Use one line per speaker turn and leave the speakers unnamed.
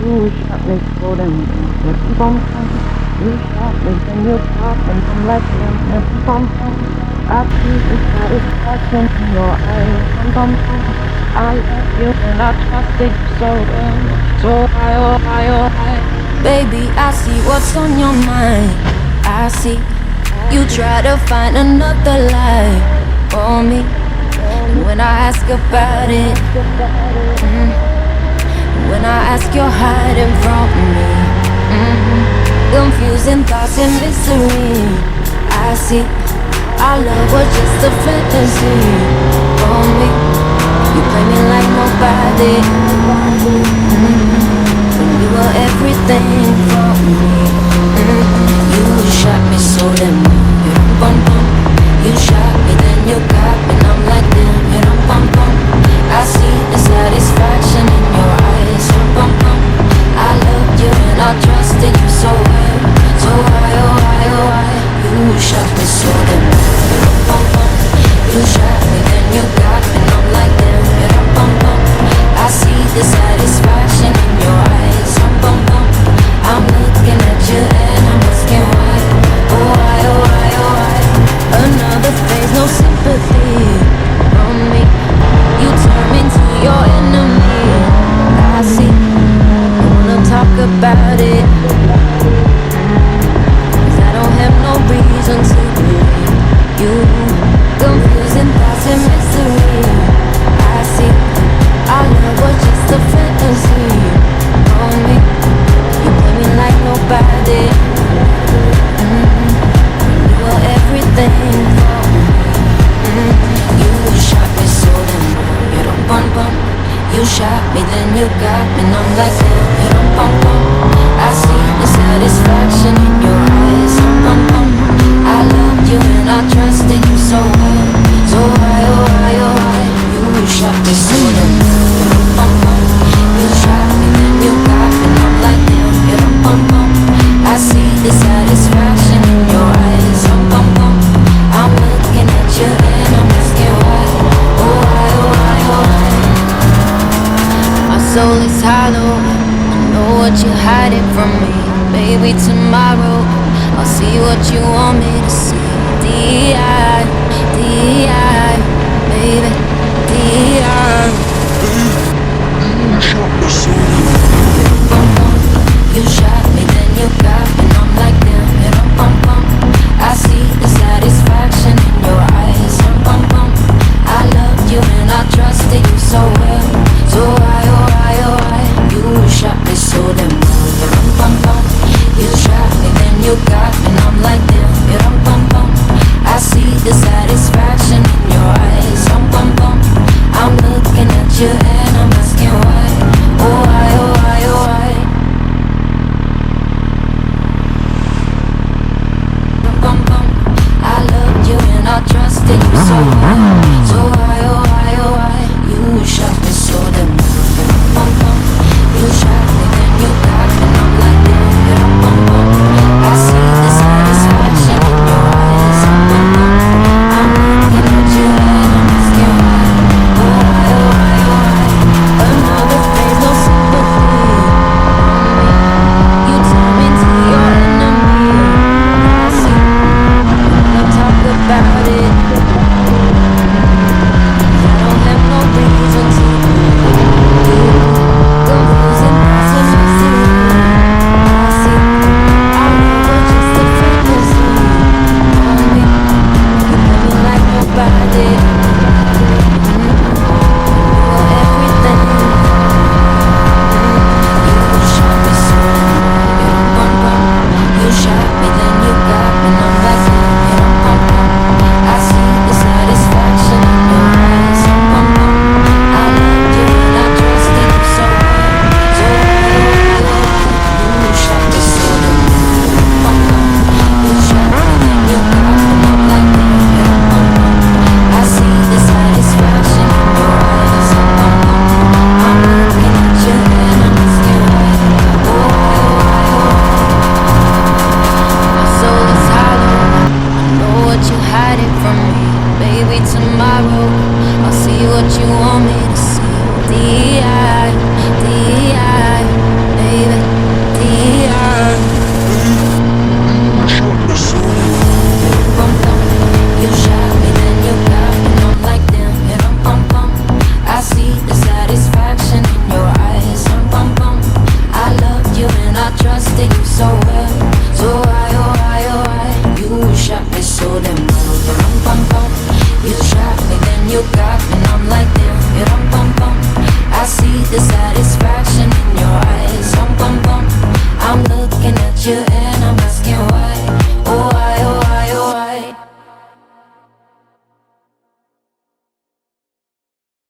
You shot me so damn good. Bum bum. You shot me, then you pop, and I'm like damn. Bum bum. I see the satisfaction in your eyes. Bum bum bum. I love you and I trusted you so well. So high, oh high, oh high.
Baby, I see what's on your mind. I see you try to find another lie for me. And when I ask about it, when I ask, you're hiding from me. Confusing thoughts and mystery. I see our love was just a fantasy for me. You play me like nobody. When you were everything for me. You shot me so damn well. You bum bum. You shot me, then you got me, and I'm like damn. You bum bum. I see the satisfaction in your eyes. You bum bum. I loved you and I trusted you so well. So why, oh why, oh why? You shot me so damn well. You bum bum. You shot me, then you got me, and I'm like damn. You bum bum. I see the satisfaction in your eyes. You bum bum. I'm looking at you and I'm asking why. Oh why, oh why, oh why? Another phase, no sympathy from me. You turn me into your enemy. I see. I wanna talk about it, 'cause I don't have no reason to believe you. Confusing thoughts and mystery. I see. Our love was just a fantasy for me. You play me like nobody. You were everything for me. You shot me so damn well. You don't bum bum. You shot me, then you got me, and I'm like damn. You don't bum bum. I see the satisfaction in your eyes. Bum bum. I loved you and I trusted you so well. So why, oh why, oh why? You shot me so damn well. You don't bum bum. You shot me, then you got me, and I'm like damn. You don't bum bum. I see the satisfaction in your eyes. Bum bum. I'm looking at you and I'm asking why. Oh why, oh why, oh why? My soul is hollow. I know what you're hiding from me. Maybe tomorrow I'll see what you want me to see. D.I., D.I., baby, D.I.
You shot me so damn well.